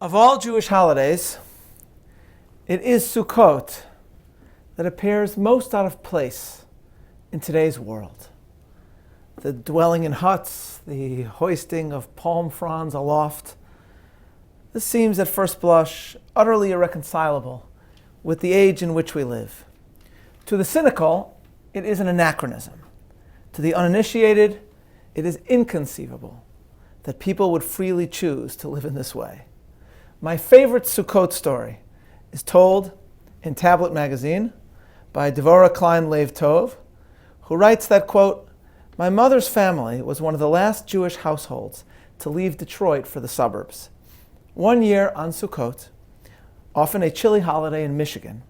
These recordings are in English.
Of all Jewish holidays, it is Sukkot that appears most out of place in today's world. The dwelling in huts, the hoisting of palm fronds aloft. This seems at first blush utterly irreconcilable with the age in which we live. To the cynical, it is an anachronism. To the uninitiated, it is inconceivable that people would freely choose to live in this way. My favorite Sukkot story is told in Tablet magazine by Devorah Klein Lev Tov, who writes that, quote, "My mother's family was one of the last Jewish households to leave Detroit for the suburbs. One year on Sukkot, often a chilly holiday in Michigan,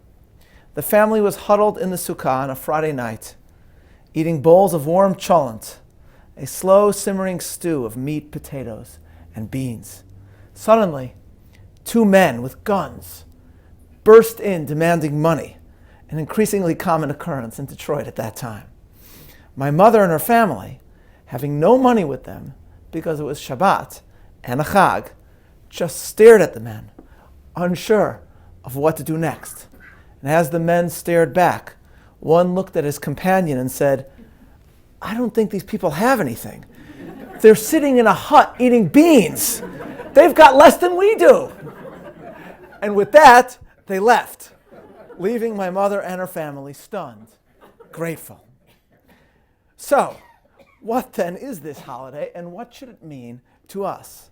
the family was huddled in the sukkah on a Friday night, eating bowls of warm cholent, a slow simmering stew of meat, potatoes, and beans. Suddenly, two men with guns burst in demanding money, an increasingly common occurrence in Detroit at that time. My mother and her family, having no money with them because it was Shabbat and a Chag, just stared at the men, unsure of what to do next. And as the men stared back, one looked at his companion and said, 'I don't think these people have anything. They're sitting in a hut eating beans. They've got less than we do.' And with that, they left, leaving my mother and her family stunned, grateful." So, what then is this holiday, and what should it mean to us?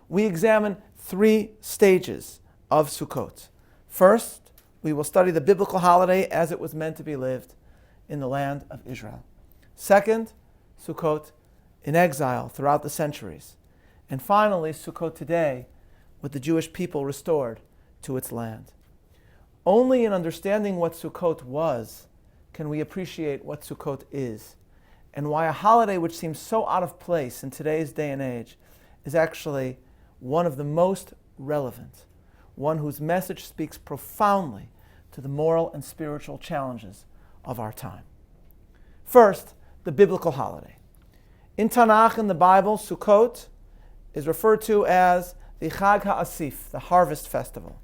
We examine three stages of Sukkot. First, we will study the biblical holiday as it was meant to be lived in the land of Israel. Second, Sukkot in exile throughout the centuries. And finally, Sukkot today, with the Jewish people restored to its land. Only in understanding what Sukkot was can we appreciate what Sukkot is, and why a holiday which seems so out of place in today's day and age is actually one of the most relevant, one whose message speaks profoundly to the moral and spiritual challenges of our time. First, the biblical holiday. In Tanakh, in the Bible, Sukkot is referred to as the Chag HaAsif, the harvest festival.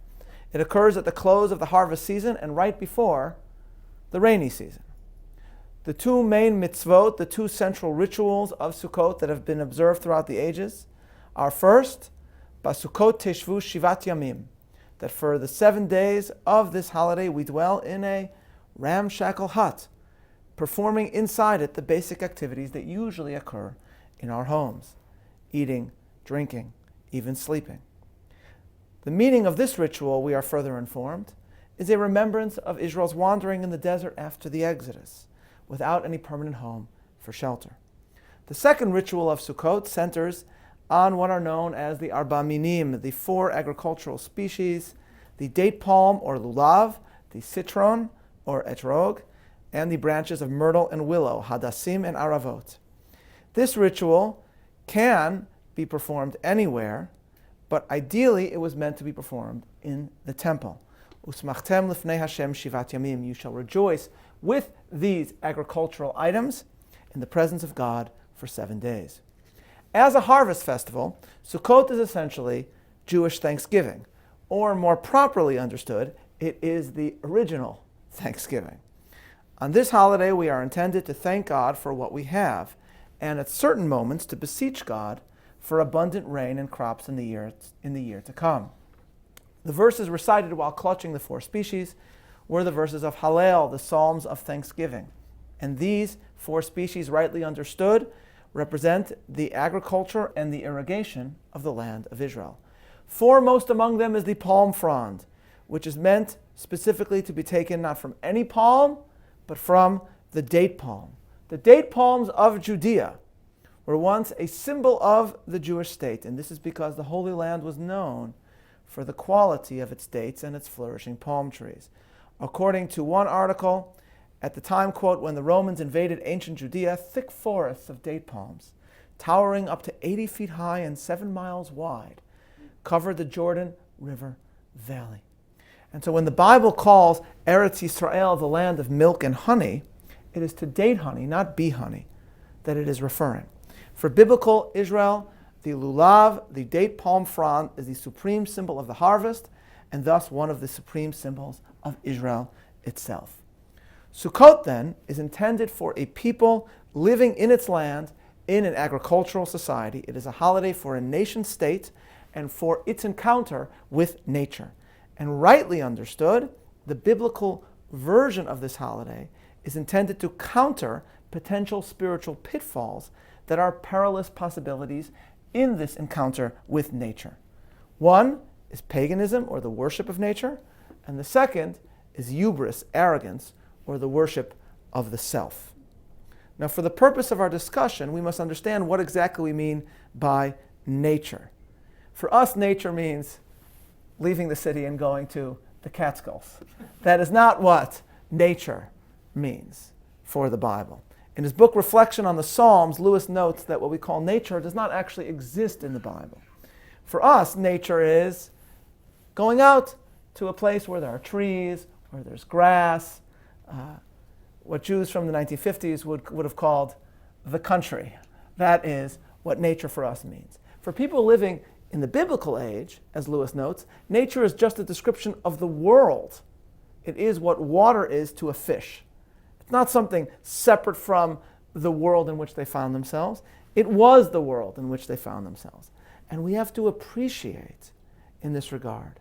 It occurs at the close of the harvest season and right before the rainy season. The two main mitzvot, the two central rituals of Sukkot that have been observed throughout the ages, are first, Basukot Teshvu Shivat Yamim, that for the 7 days of this holiday we dwell in a ramshackle hut, performing inside it the basic activities that usually occur in our homes: eating, drinking, even sleeping. The meaning of this ritual, we are further informed, is a remembrance of Israel's wandering in the desert after the Exodus, without any permanent home for shelter. The second ritual of Sukkot centers on what are known as the Arba Minim, the four agricultural species, the date palm or Lulav, the citron or Etrog, and the branches of myrtle and willow, Hadassim and Aravot. This ritual can be performed anywhere, but ideally it was meant to be performed in the temple. Usmachtem lifnei Hashem shivat yamim. You shall rejoice with these agricultural items in the presence of God for 7 days. As a harvest festival, Sukkot is essentially Jewish Thanksgiving, or more properly understood, it is the original Thanksgiving. On this holiday, we are intended to thank God for what we have, and at certain moments to beseech God for abundant rain and crops in the year to come. The verses recited while clutching the four species were the verses of Hallel, the Psalms of Thanksgiving. And these four species, rightly understood, represent the agriculture and the irrigation of the land of Israel. Foremost among them is the Palm Frond, which is meant specifically to be taken not from any palm, but from the date palm. The date palms of Judea were once a symbol of the Jewish state, and this is because the Holy Land was known for the quality of its dates and its flourishing palm trees. According to one article, at the time, quote, when the Romans invaded ancient Judea, thick forests of date palms, towering up to 80 feet high and 7 miles wide, covered the Jordan River Valley. And so when the Bible calls Eretz Israel the land of milk and honey, it is to date honey, not bee honey, that it is referring. For biblical Israel, The Lulav, the date palm frond, is the supreme symbol of the harvest, and thus one of the supreme symbols of Israel itself. Sukkot, then, is intended for a people living in its land in an agricultural society. It is a holiday for a nation state and for its encounter with nature. And rightly understood, the biblical version of this holiday is intended to counter potential spiritual pitfalls that are perilous possibilities in this encounter with nature. One is paganism, or the worship of nature, and the second is hubris, arrogance, or the worship of the self. Now, for the purpose of our discussion, we must understand what exactly we mean by nature. For us, nature means leaving the city and going to the Catskills. That is not what nature means for the Bible. In his book Reflection on the Psalms, Lewis notes that what we call nature does not actually exist in the Bible. For us, nature is going out to a place where there are trees, where there's grass, what Jews from the 1950s would have called the country. That is what nature for us means. For people living in the biblical age, as Lewis notes, nature is just a description of the world. It is what water is to a fish. It's not something separate from the world in which they found themselves. It was the world in which they found themselves. And we have to appreciate, in this regard,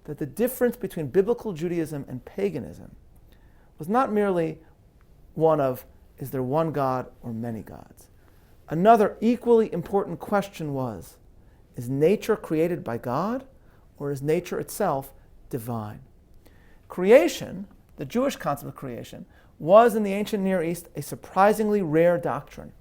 that the difference between biblical Judaism and paganism was not merely one of, is there one God or many gods? Another equally important question was, is nature created by God, or is nature itself divine? Creation, the Jewish concept of creation, was in the ancient Near East a surprisingly rare doctrine.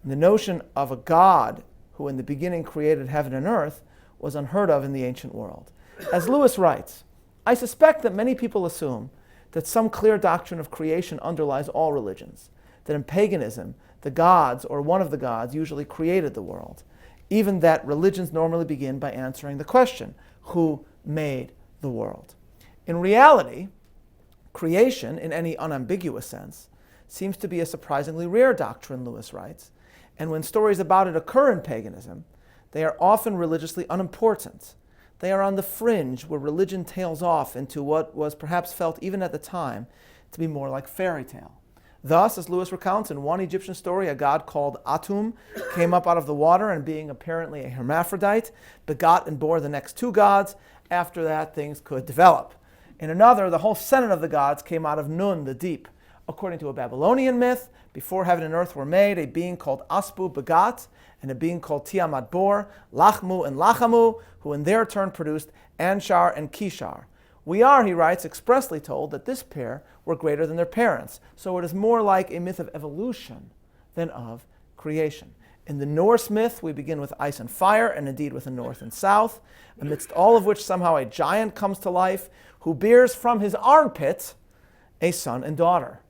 And the notion of a God who in the beginning created heaven and earth was unheard of in the ancient world. As Lewis writes, I suspect that many people assume that some clear doctrine of creation underlies all religions, that in paganism, the gods or one of the gods usually created the world, even that religions normally begin by answering the question, who made the world? In reality, creation, in any unambiguous sense, seems to be a surprisingly rare doctrine, Lewis writes, and when stories about it occur in paganism, they are often religiously unimportant. They are on the fringe where religion tails off into what was perhaps felt even at the time to be more like fairy tale. Thus, as Lewis recounts in one Egyptian story, a god called Atum came up out of the water and, being apparently a hermaphrodite, begot and bore the next two gods. After that, things could develop. In another, the whole senate of the gods came out of Nun, the deep. According to a Babylonian myth, before heaven and earth were made, a being called Aspu begot, and a being called Tiamat bore, Lachmu and Lachamu, who in their turn produced Anshar and Kishar. We are, he writes, expressly told that this pair were greater than their parents, so it is more like a myth of evolution than of creation. In the Norse myth, we begin with ice and fire, and indeed with the north and south, amidst all of which somehow a giant comes to life, who bears from his armpit a son and daughter.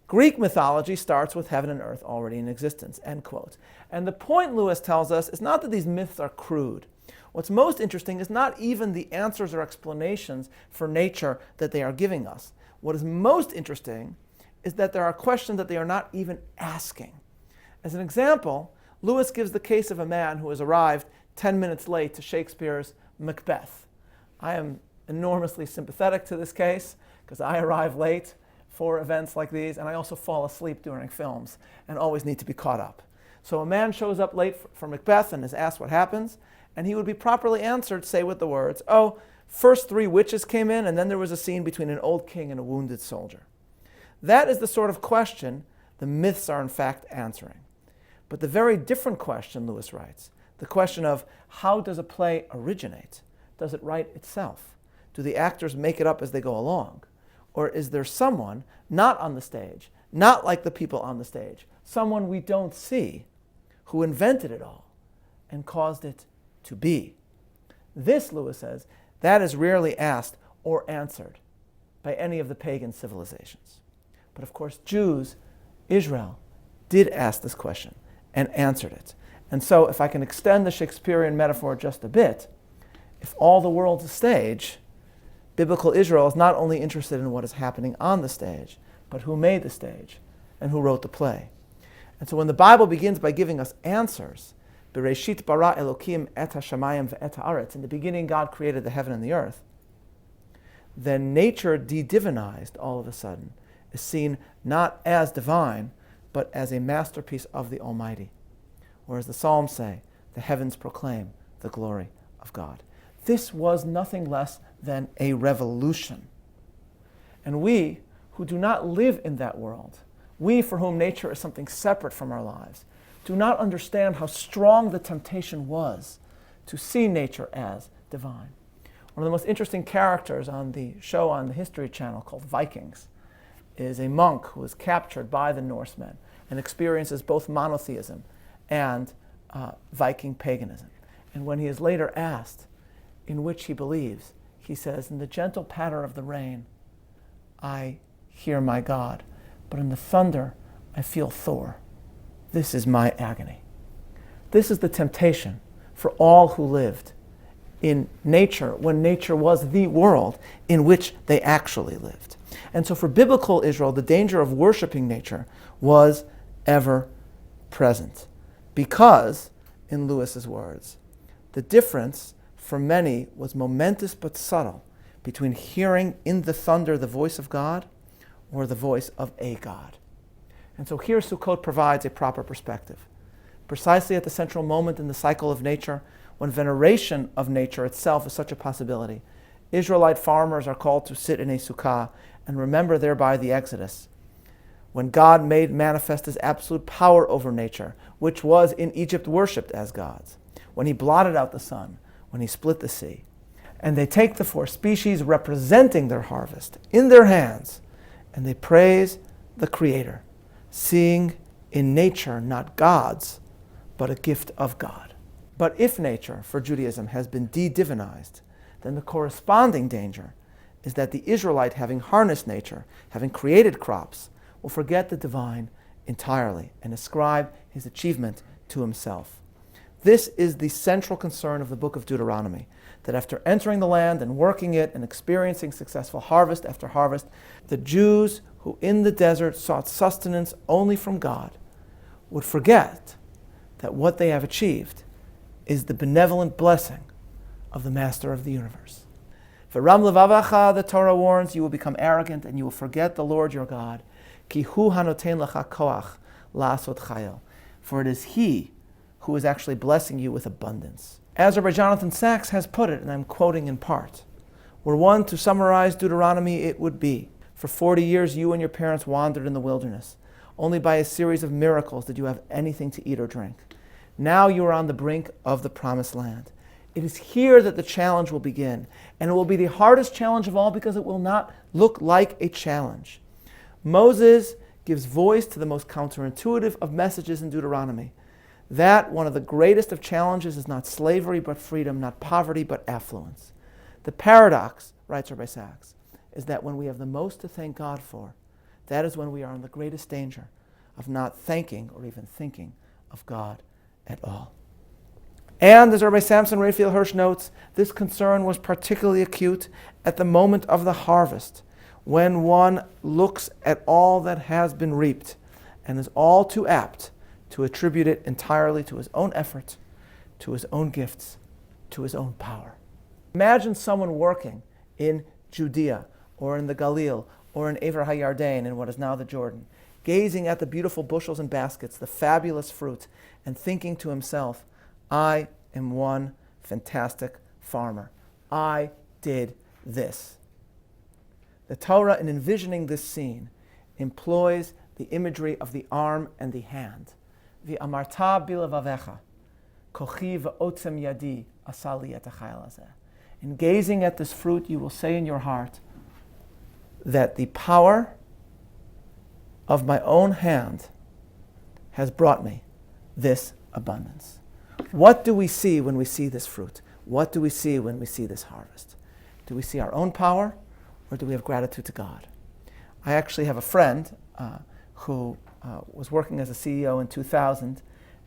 Greek mythology starts with heaven and earth already in existence, end quote. And the point, Lewis tells us, is not that these myths are crude. What's most interesting is not even the answers or explanations for nature that they are giving us. What is most interesting is that there are questions that they are not even asking. As an example, Lewis gives the case of a man who has arrived 10 minutes late to Shakespeare's Macbeth. I am enormously sympathetic to this case because I arrive late for events like these, and I also fall asleep during films and always need to be caught up. So a man shows up late for Macbeth and is asked what happens, and he would be properly answered, say, with the words, oh, first 3 witches came in, and then there was a scene between an old king and a wounded soldier. That is the sort of question the myths are in fact answering. But the very different question, Lewis writes, the question of how does a play originate? Does it write itself? Do the actors make it up as they go along? Or is there someone not on the stage, not like the people on the stage, someone we don't see, who invented it all and caused it to be? This, Lewis says, that is rarely asked or answered by any of the pagan civilizations. But of course, Jews, Israel, did ask this question and answered it. And so, if I can extend the Shakespearean metaphor just a bit, if all the world's a stage, biblical Israel is not only interested in what is happening on the stage, but who made the stage and who wrote the play. And so when the Bible begins by giving us answers, Bereshit bara Elokim et hashamayim ve'et haaretz. In the beginning, God created the heaven and the earth. Then nature de-divinized all of a sudden is seen not as divine, but as a masterpiece of the Almighty. Or as the Psalms say, the heavens proclaim the glory of God. This was nothing less than a revolution. And we, who do not live in that world, we for whom nature is something separate from our lives, do not understand how strong the temptation was to see nature as divine. One of the most interesting characters on the show on the History Channel called Vikings is a monk who is captured by the Norsemen and experiences both monotheism and Viking paganism. And when he is later asked in which he believes, he says, in the gentle patter of the rain, I hear my God, but in the thunder, I feel Thor. This is my agony. This is the temptation for all who lived in nature when nature was the world in which they actually lived. And so for biblical Israel, the danger of worshiping nature was ever present because, in Lewis's words, the difference for many was momentous but subtle between hearing in the thunder the voice of God or the voice of a God. And so here Sukkot provides a proper perspective. Precisely at the central moment in the cycle of nature, when veneration of nature itself is such a possibility, Israelite farmers are called to sit in a sukkah and remember thereby the Exodus, when God made manifest his absolute power over nature, which was in Egypt worshipped as gods, when he blotted out the sun, when he split the sea. And they take the four species representing their harvest in their hands, and they praise the Creator, seeing in nature not gods, but a gift of God. But if nature, for Judaism, has been de-divinized, then the corresponding danger is that the Israelite, having harnessed nature, having created crops, will forget the divine entirely and ascribe his achievement to himself. This is the central concern of the book of Deuteronomy, that after entering the land and working it and experiencing successful harvest after harvest, the Jews who in the desert sought sustenance only from God would forget that what they have achieved is the benevolent blessing of the Master of the universe. V'ram levavacha, the Torah warns, you will become arrogant and you will forget the Lord your God. Ki hu hanoten lecha koach la'asot chayil. For it is He who is actually blessing you with abundance. As Rabbi Jonathan Sacks has put it, and I'm quoting in part, were one to summarize Deuteronomy, it would be, for 40 years you and your parents wandered in the wilderness. Only by a series of miracles did you have anything to eat or drink. Now you are on the brink of the promised land. It is here that the challenge will begin, and it will be the hardest challenge of all because it will not look like a challenge. Moses gives voice to the most counterintuitive of messages in Deuteronomy. That one of the greatest of challenges is not slavery but freedom, not poverty but affluence. The paradox, writes Rabbi Sacks, is that when we have the most to thank God for, that is when we are in the greatest danger of not thanking or even thinking of God at all. And as Rabbi Samson Raphael Hirsch notes, this concern was particularly acute at the moment of the harvest, when one looks at all that has been reaped and is all too apt to attribute it entirely to his own effort, to his own gifts, to his own power. Imagine someone working in Judea or in the Galil or in Ever HaYarden in what is now the Jordan, gazing at the beautiful bushels and baskets, the fabulous fruit, and thinking to himself, I am one fantastic farmer. I did this. The Torah, in envisioning this scene, employs the imagery of the arm and the hand. V'amarta bilavavecha, kochi v'otzem yadi asali et hachayil hazeh. In gazing at this fruit, you will say in your heart that the power of my own hand has brought me this abundance. What do we see when we see this fruit? What do we see when we see this harvest? Do we see our own power, or do we have gratitude to God? I actually have a friend who was working as a CEO in 2000,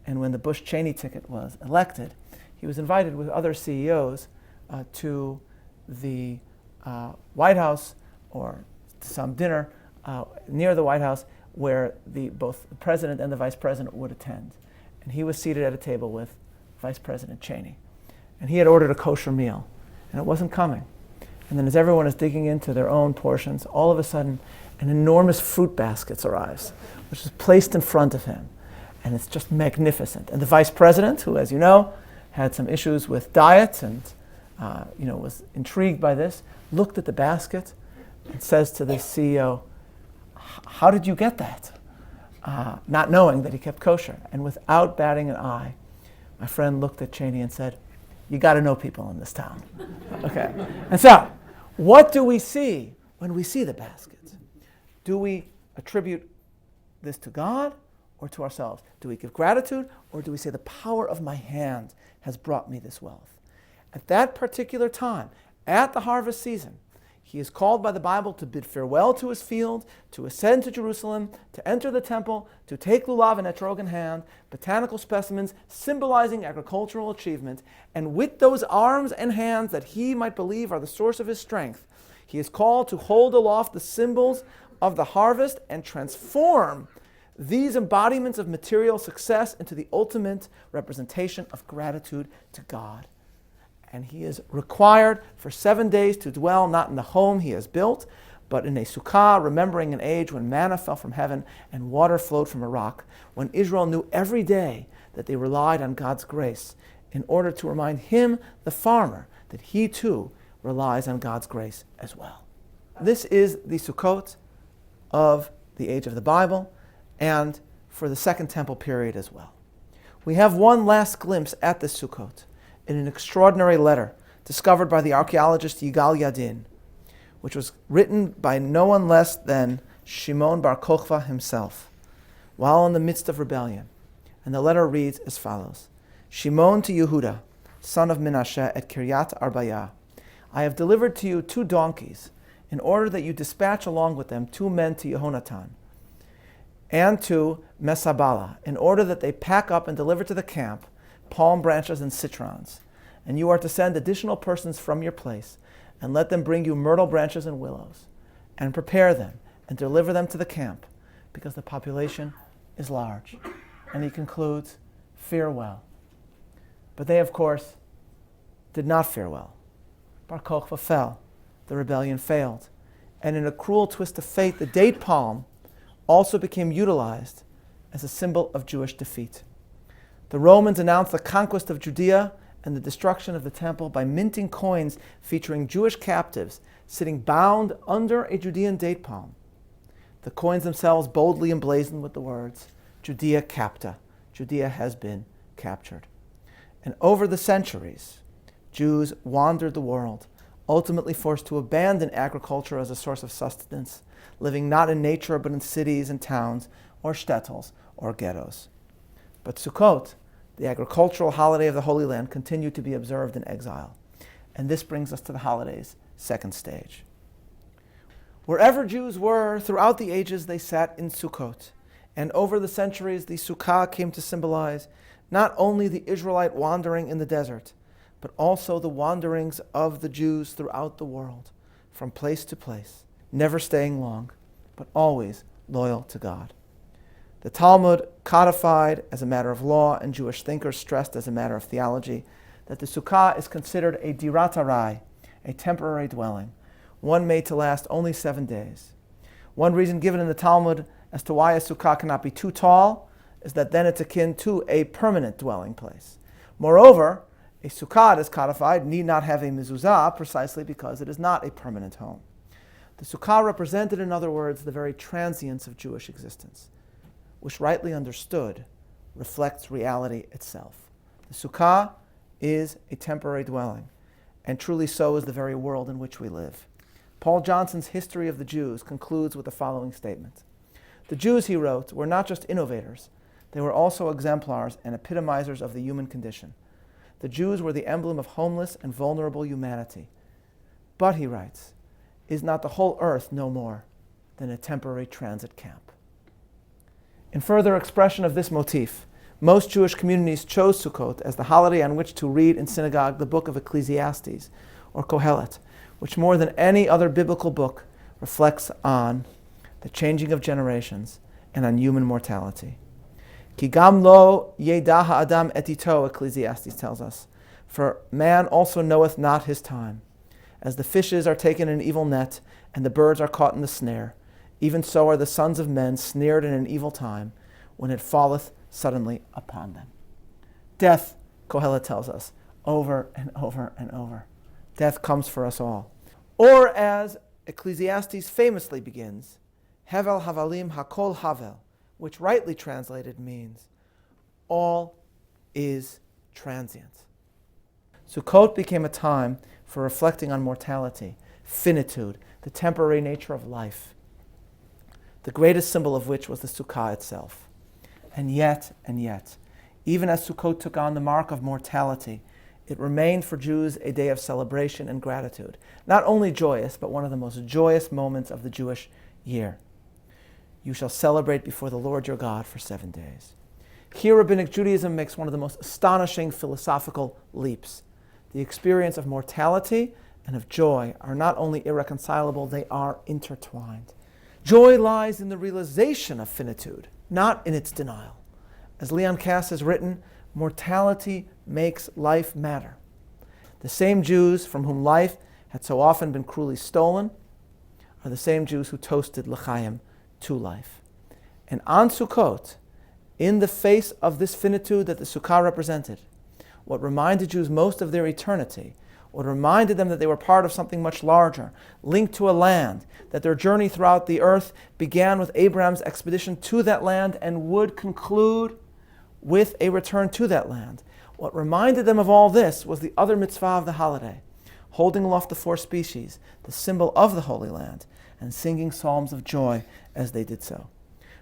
and when the Bush-Cheney ticket was elected, he was invited with other CEOs to the White House or to some dinner near the White House where both the president and the vice president would attend. And he was seated at a table with Vice President Cheney. And he had ordered a kosher meal, and it wasn't coming. And then as everyone is digging into their own portions, all of a sudden, an enormous fruit basket arrives, which is placed in front of him. And it's just magnificent. And the Vice President, who, as you know, had some issues with diet and was intrigued by this, looked at the basket and says to the CEO, "How did you get that?" Not knowing that he kept kosher. And without batting an eye, my friend looked at Cheney and said, "You got to know people in this town." Okay. And so, what do we see when we see the basket? Do we attribute this to God or to ourselves? Do we give gratitude, or do we say the power of my hand has brought me this wealth? At that particular time, at the harvest season, he is called by the Bible to bid farewell to his field, to ascend to Jerusalem, to enter the temple, to take Lulav and Etrog in hand, botanical specimens symbolizing agricultural achievement, and with those arms and hands that he might believe are the source of his strength, he is called to hold aloft the symbols of the harvest and transform these embodiments of material success into the ultimate representation of gratitude to God. And he is required for 7 days to dwell not in the home he has built, but in a sukkah, remembering an age when manna fell from heaven and water flowed from a rock, when Israel knew every day that they relied on God's grace, in order to remind him, the farmer, that he too relies on God's grace as well. This is the Sukkot of the age of the Bible, and for the Second Temple period as well. We have one last glimpse at the Sukkot in an extraordinary letter discovered by the archaeologist Yigal Yadin, which was written by no one less than Shimon Bar Kokhba himself, while in the midst of rebellion. And the letter reads as follows: Shimon to Yehuda, son of Menashe, at Kiryat Arbayah, I have delivered to you 2 donkeys, in order that you dispatch along with them 2 men to Yehonatan, and to Mesabala, in order that they pack up and deliver to the camp palm branches and citrons. And you are to send additional persons from your place, and let them bring you myrtle branches and willows, and prepare them, and deliver them to the camp, because the population is large. And he concludes, fare well. But they, of course, did not fare well. Bar Kokhba fell. The rebellion failed. And in a cruel twist of fate, the date palm also became utilized as a symbol of Jewish defeat. The Romans announced the conquest of Judea and the destruction of the temple by minting coins featuring Jewish captives sitting bound under a Judean date-palm. The coins themselves boldly emblazoned with the words, Judea capta, Judea has been captured. And over the centuries, Jews wandered the world, ultimately forced to abandon agriculture as a source of sustenance, living not in nature but in cities and towns, or shtetls, or ghettos. But Sukkot, the agricultural holiday of the Holy Land, continued to be observed in exile. And this brings us to the holiday's second stage. Wherever Jews were throughout the ages, they sat in Sukkot. And over the centuries, the Sukkah came to symbolize not only the Israelite wandering in the desert, but also the wanderings of the Jews throughout the world, from place to place, never staying long, but always loyal to God. The Talmud codified as a matter of law, and Jewish thinkers stressed as a matter of theology, that the Sukkah is considered a dirat arai, a temporary dwelling, one made to last only 7 days. One reason given in the Talmud as to why a Sukkah cannot be too tall is that then it's akin to a permanent dwelling place. Moreover, a sukkah is codified need not have a mezuzah precisely because it is not a permanent home. The sukkah represented, in other words, the very transience of Jewish existence, which rightly understood reflects reality itself. The sukkah is a temporary dwelling, and truly so is the very world in which we live. Paul Johnson's History of the Jews concludes with the following statement. The Jews, he wrote, were not just innovators, they were also exemplars and epitomizers of the human condition. The Jews were the emblem of homeless and vulnerable humanity. But, he writes, is not the whole earth no more than a temporary transit camp? In further expression of this motif, most Jewish communities chose Sukkot as the holiday on which to read in synagogue the book of Ecclesiastes, or Kohelet, which more than any other biblical book reflects on the changing of generations and on human mortality. Ki gam lo yedah ha'adam et ito, Ecclesiastes tells us. For man also knoweth not his time. As the fishes are taken in an evil net, and the birds are caught in the snare, even so are the sons of men snared in an evil time, when it falleth suddenly upon them. Death, Kohelet tells us, over and over and over. Death comes for us all. Or as Ecclesiastes famously begins, Hevel havalim hakol havel, which rightly translated means, all is transient. Sukkot became a time for reflecting on mortality, finitude, the temporary nature of life, the greatest symbol of which was the Sukkah itself. And yet, even as Sukkot took on the mark of mortality, it remained for Jews a day of celebration and gratitude. Not only joyous, but one of the most joyous moments of the Jewish year. You shall celebrate before the Lord your God for 7 days. Here, Rabbinic Judaism makes one of the most astonishing philosophical leaps. The experience of mortality and of joy are not only irreconcilable, they are intertwined. Joy lies in the realization of finitude, not in its denial. As Leon Kass has written, mortality makes life matter. The same Jews from whom life had so often been cruelly stolen are the same Jews who toasted l'chaim, to life. And on Sukkot, in the face of this finitude that the Sukkah represented, what reminded Jews most of their eternity, what reminded them that they were part of something much larger, linked to a land, that their journey throughout the earth began with Abraham's expedition to that land and would conclude with a return to that land. What reminded them of all this was the other mitzvah of the holiday, holding aloft the 4 species, the symbol of the Holy Land, and singing psalms of joy as they did so.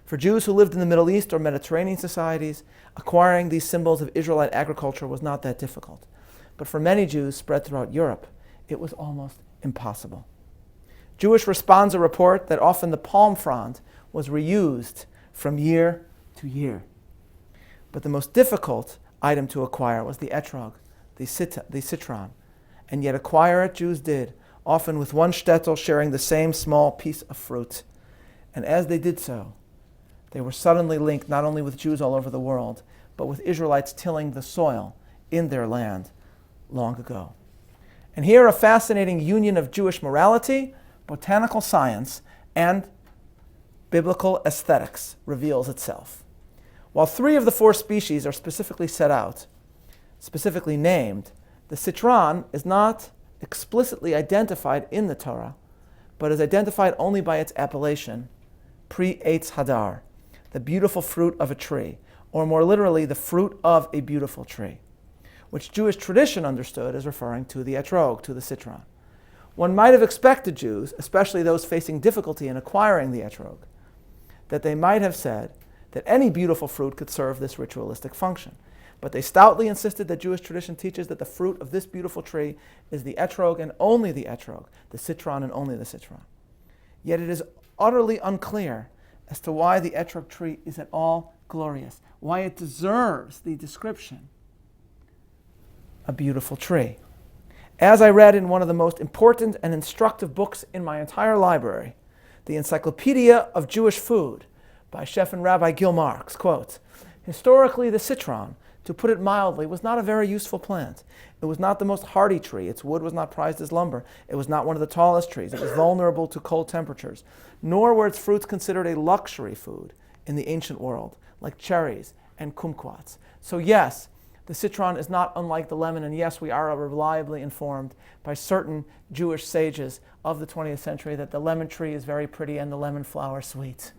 For Jews who lived in the Middle East or Mediterranean societies, acquiring these symbols of Israelite agriculture was not that difficult. But for many Jews spread throughout Europe, it was almost impossible. Jewish responsa report that often the Palm Frond was reused from year to year. But the most difficult item to acquire was the Etrog, the citron. And yet acquire it Jews did, often with one shtetl sharing the same small piece of fruit. And as they did so, they were suddenly linked not only with Jews all over the world, but with Israelites tilling the soil in their land long ago. And here a fascinating union of Jewish morality, botanical science, and biblical aesthetics reveals itself. While 3 of the 4 species are specifically set out, specifically named, the citron is not explicitly identified in the Torah, but is identified only by its appellation, Pri Eitz Hadar, the beautiful fruit of a tree, or more literally, the fruit of a beautiful tree, which Jewish tradition understood as referring to the Etrog, to the citron. One might have expected Jews, especially those facing difficulty in acquiring the Etrog, that they might have said that any beautiful fruit could serve this ritualistic function. But they stoutly insisted that Jewish tradition teaches that the fruit of this beautiful tree is the Etrog and only the Etrog, the citron and only the citron. Yet it is utterly unclear as to why the Etrog tree is at all glorious, why it deserves the description, a beautiful tree. As I read in one of the most important and instructive books in my entire library, the Encyclopedia of Jewish Food by Chef and Rabbi Gil Marks, quotes, historically the citron, to put it mildly, was not a very useful plant. It was not the most hardy tree. Its wood was not prized as lumber. It was not one of the tallest trees. It was vulnerable to cold temperatures. Nor were its fruits considered a luxury food in the ancient world, like cherries and kumquats. So yes, the citron is not unlike the lemon, and yes, we are reliably informed by certain Jewish sages of the 20th century that the lemon tree is very pretty and the lemon flower sweet.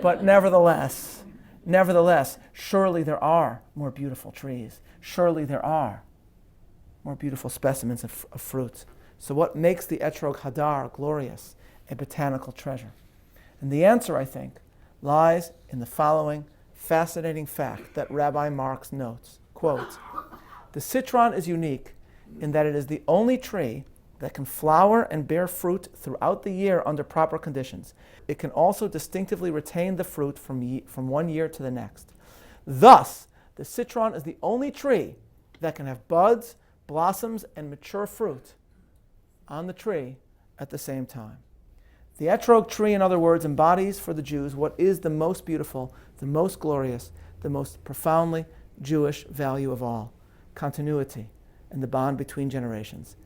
But nevertheless, surely there are more beautiful trees. Surely there are more beautiful specimens of fruit. So what makes the Etrog Hadar glorious, a botanical treasure? And the answer, I think, lies in the following fascinating fact that Rabbi Marks notes. Quote, the citron is unique in that it is the only tree that can flower and bear fruit throughout the year under proper conditions. It can also distinctively retain the fruit from one year to the next. Thus, the citron is the only tree that can have buds, blossoms, and mature fruit on the tree at the same time. The Etrog tree, in other words, embodies for the Jews what is the most beautiful, the most glorious, the most profoundly Jewish value of all, continuity and the bond between generations.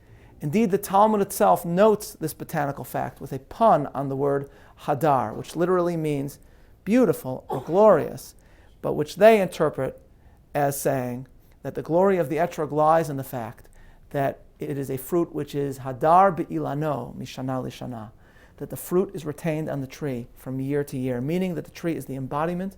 Indeed, the Talmud itself notes this botanical fact with a pun on the word hadar, which literally means beautiful or glorious, but which they interpret as saying that the glory of the etrog lies in the fact that it is a fruit which is hadar be'ilano, mishana lishana, that the fruit is retained on the tree from year to year, meaning that the tree is the embodiment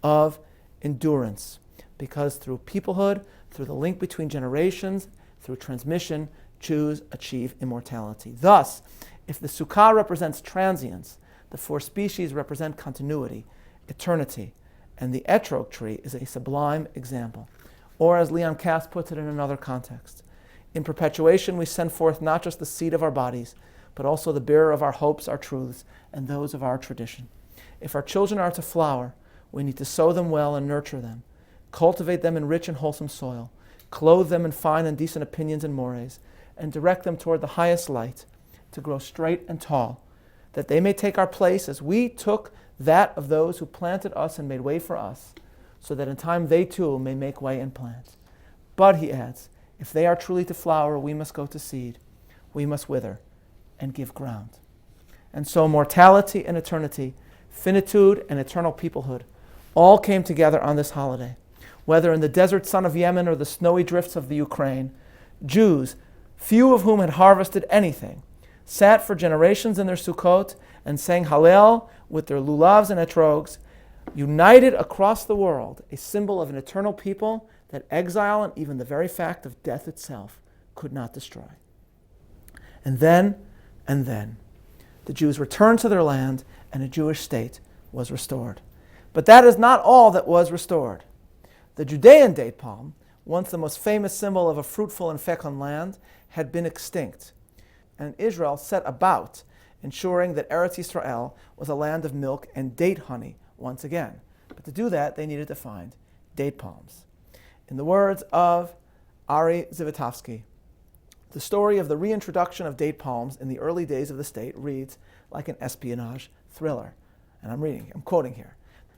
of endurance, because through peoplehood, through the link between generations, through transmission, Jews achieve immortality. Thus, if the sukkah represents transience, the four species represent continuity, eternity, and the etrog tree is a sublime example. Or as Leon Kass puts it in another context, in perpetuation we send forth not just the seed of our bodies, but also the bearer of our hopes, our truths, and those of our tradition. If our children are to flower, we need to sow them well and nurture them, cultivate them in rich and wholesome soil, clothe them in fine and decent opinions and mores, and direct them toward the highest light, to grow straight and tall, that they may take our place as we took that of those who planted us and made way for us, so that in time they too may make way and plant. But, he adds, if they are truly to flower, we must go to seed, we must wither and give ground. And so mortality and eternity, finitude and eternal peoplehood, all came together on this holiday. Whether in the desert sun of Yemen or the snowy drifts of the Ukraine, Jews, few of whom had harvested anything, sat for generations in their Sukkot and sang Hallel with their Lulavs and Etrogs, united across the world, a symbol of an eternal people that exile and even the very fact of death itself could not destroy. And then, the Jews returned to their land and a Jewish state was restored. But that is not all that was restored. The Judean Date-Palm, once the most famous symbol of a fruitful and fecund land, had been extinct. And Israel set about ensuring that Eretz Israel was a land of milk and date honey once again. But to do that, they needed to find date palms. In the words of Ari Zivotofsky, the story of the reintroduction of date palms in the early days of the state reads like an espionage thriller. And I'm quoting here.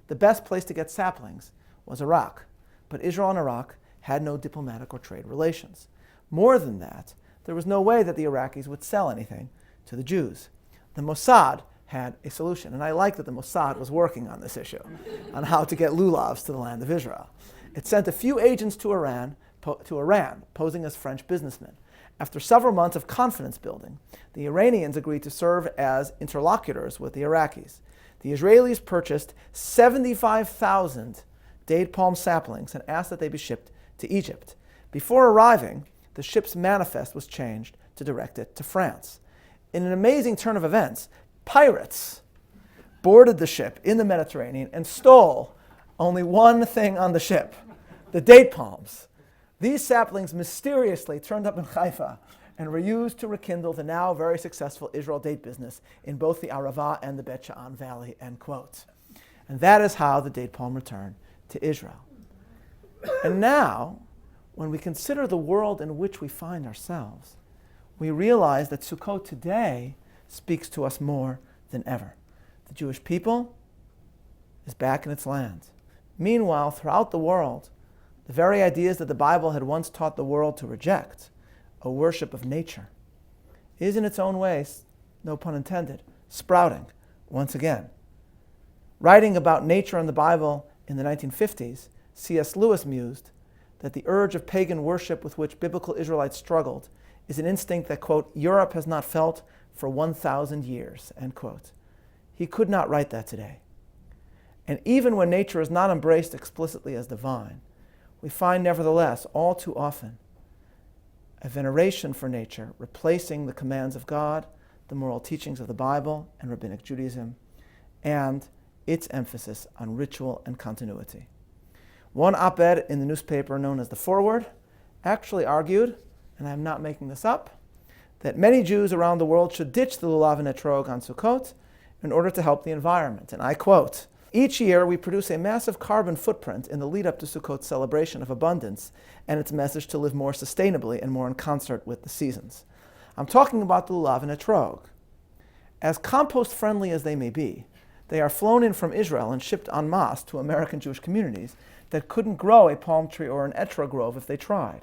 The best place to get saplings was Iraq, but Israel and Iraq had no diplomatic or trade relations. More than that, there was no way that the Iraqis would sell anything to the Jews. The Mossad had a solution, and I like that the Mossad was working on this issue, on how to get lulavs to the land of Israel. It sent a few agents to Iran, posing as French businessmen. After several months of confidence building, the Iranians agreed to serve as interlocutors with the Iraqis. The Israelis purchased 75,000 date palm saplings and asked that they be shipped to Egypt. Before arriving, the ship's manifest was changed to direct it to France. In an amazing turn of events, pirates boarded the ship in the Mediterranean and stole only one thing on the ship, the date palms. These saplings mysteriously turned up in Haifa and were used to rekindle the now very successful Israel date business in both the Arava and the Bet Sha'an Valley, end quote. And that is how the date palm returned to Israel. And now, when we consider the world in which we find ourselves, we realize that Sukkot today speaks to us more than ever. The Jewish people is back in its land. Meanwhile, throughout the world, the very ideas that the Bible had once taught the world to reject, a worship of nature, is in its own ways, no pun intended, sprouting once again. Writing about nature in the Bible in the 1950s, C.S. Lewis mused that the urge of pagan worship with which biblical Israelites struggled is an instinct that, quote, Europe has not felt for 1,000 years, end quote. He could not write that today. And even when nature is not embraced explicitly as divine, we find nevertheless, all too often, a veneration for nature replacing the commands of God, the moral teachings of the Bible and Rabbinic Judaism, and its emphasis on ritual and continuity. One op-ed in the newspaper known as The Forward actually argued, and I'm not making this up, that many Jews around the world should ditch the Lulav and Etrog on Sukkot in order to help the environment. And I quote, each year we produce a massive carbon footprint in the lead up to Sukkot's celebration of abundance and its message to live more sustainably and more in concert with the seasons. I'm talking about the Lulav and Etrog. As compost friendly as they may be, They are flown in from Israel and shipped en masse to American Jewish communities that couldn't grow a palm tree or an Etrog grove if they tried.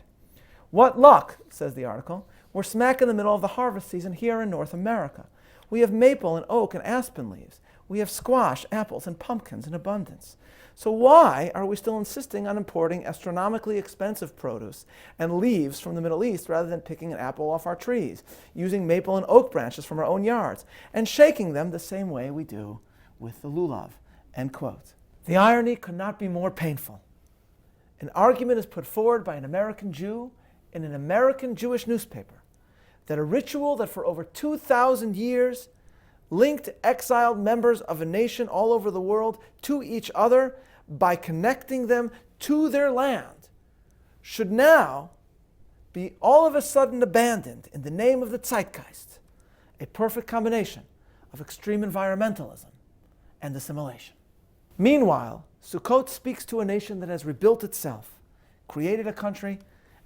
What luck, says the article. We're smack in the middle of the harvest season here in North America. We have maple and oak and aspen leaves. We have squash, apples, and pumpkins in abundance. So why are we still insisting on importing astronomically expensive produce and leaves from the Middle East rather than picking an apple off our trees, using maple and oak branches from our own yards, and shaking them the same way we do with the Lulav? End quote. The irony could not be more painful. An argument is put forward by an American Jew in an American Jewish newspaper that a ritual that for over 2,000 years linked exiled members of a nation all over the world to each other by connecting them to their land should now be all of a sudden abandoned in the name of the zeitgeist, a perfect combination of extreme environmentalism and assimilation. Meanwhile, Sukkot speaks to a nation that has rebuilt itself, created a country,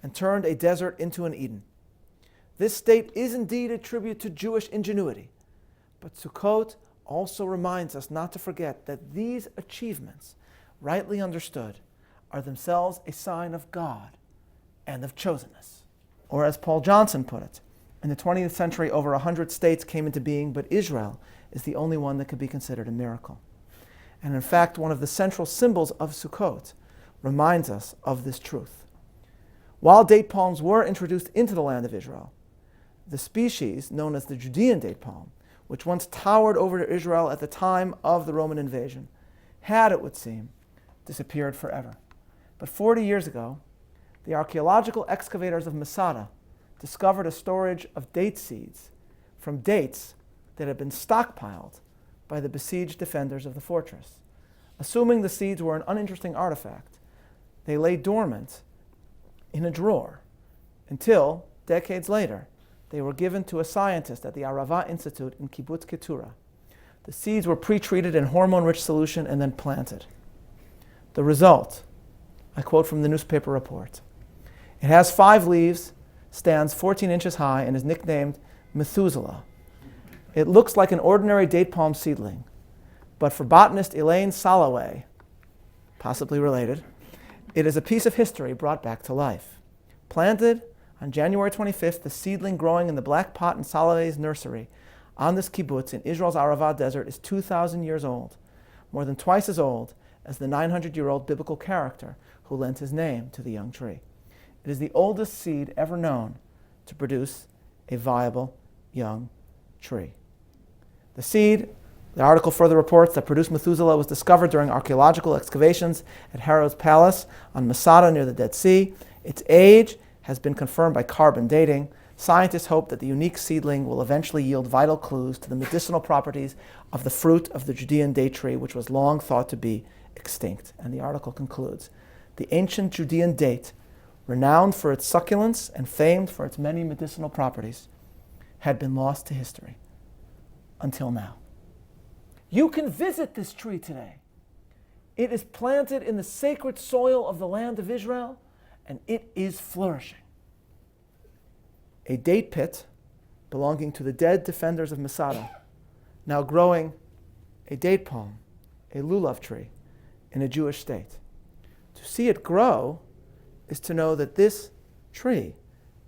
and turned a desert into an Eden. This state is indeed a tribute to Jewish ingenuity, but Sukkot also reminds us not to forget that these achievements, rightly understood, are themselves a sign of God and of chosenness. Or as Paul Johnson put it, in the 20th century over 100 states came into being, but Israel is the only one that could be considered a miracle. And in fact, one of the central symbols of Sukkot reminds us of this truth. While date palms were introduced into the land of Israel, the species known as the Judean Date-Palm, which once towered over Israel at the time of the Roman invasion, had, it would seem, disappeared forever. But 40 years ago, the archaeological excavators of Masada discovered a storage of date seeds from dates that had been stockpiled by the besieged defenders of the fortress. Assuming the seeds were an uninteresting artifact, they lay dormant in a drawer until, decades later, they were given to a scientist at the Arava Institute in Kibbutz Keturah. The seeds were pre-treated in hormone-rich solution and then planted. The result, I quote from the newspaper report, it has 5 leaves, stands 14 inches high, and is nicknamed Methuselah. It looks like an ordinary date palm seedling, but for botanist Elaine Soloway, possibly related, it is a piece of history brought back to life. Planted on January 25th, the seedling growing in the black pot in Soloway's nursery on this kibbutz in Israel's Arava desert is 2,000 years old, more than twice as old as the 900-year-old biblical character who lent his name to the young tree. It is the oldest seed ever known to produce a viable young tree. The seed, the article further reports, that produced Methuselah was discovered during archaeological excavations at Herod's palace on Masada near the Dead Sea. Its age has been confirmed by carbon dating. Scientists hope that the unique seedling will eventually yield vital clues to the medicinal properties of the fruit of the Judean date tree, which was long thought to be extinct. And the article concludes, the ancient Judean date, renowned for its succulence and famed for its many medicinal properties, had been lost to history until now. You can visit this tree today. It is planted in the sacred soil of the land of Israel, and it is flourishing. A date pit belonging to the dead defenders of Masada, now growing a date palm, a lulav tree, in a Jewish state. To see it grow is to know that this tree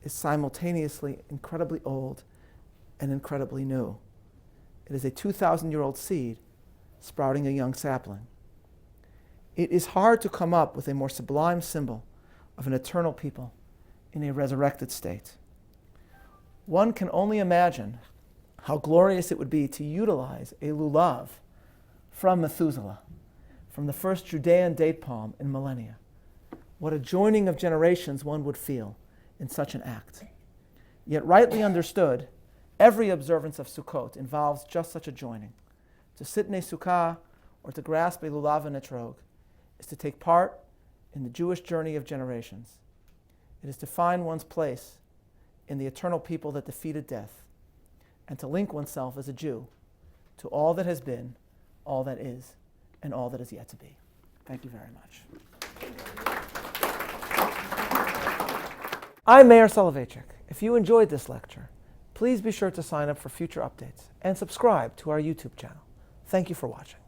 is simultaneously incredibly old and incredibly new. It is a 2,000-year-old seed sprouting a young sapling. It is hard to come up with a more sublime symbol of an eternal people in a resurrected state. One can only imagine how glorious it would be to utilize a lulav from Methuselah, from the first Judean date-palm in millennia. What a joining of generations one would feel in such an act. Yet rightly understood, every observance of Sukkot involves just such a joining. To sit in a sukkah or to grasp a lulav and etrog is to take part in the Jewish journey of generations. It is to find one's place in the eternal people that defeated death, and to link oneself as a Jew to all that has been, all that is, and all that is yet to be. Thank you very much. I'm Meir Soloveichik. If you enjoyed this lecture, please be sure to sign up for future updates and subscribe to our YouTube channel. Thank you for watching.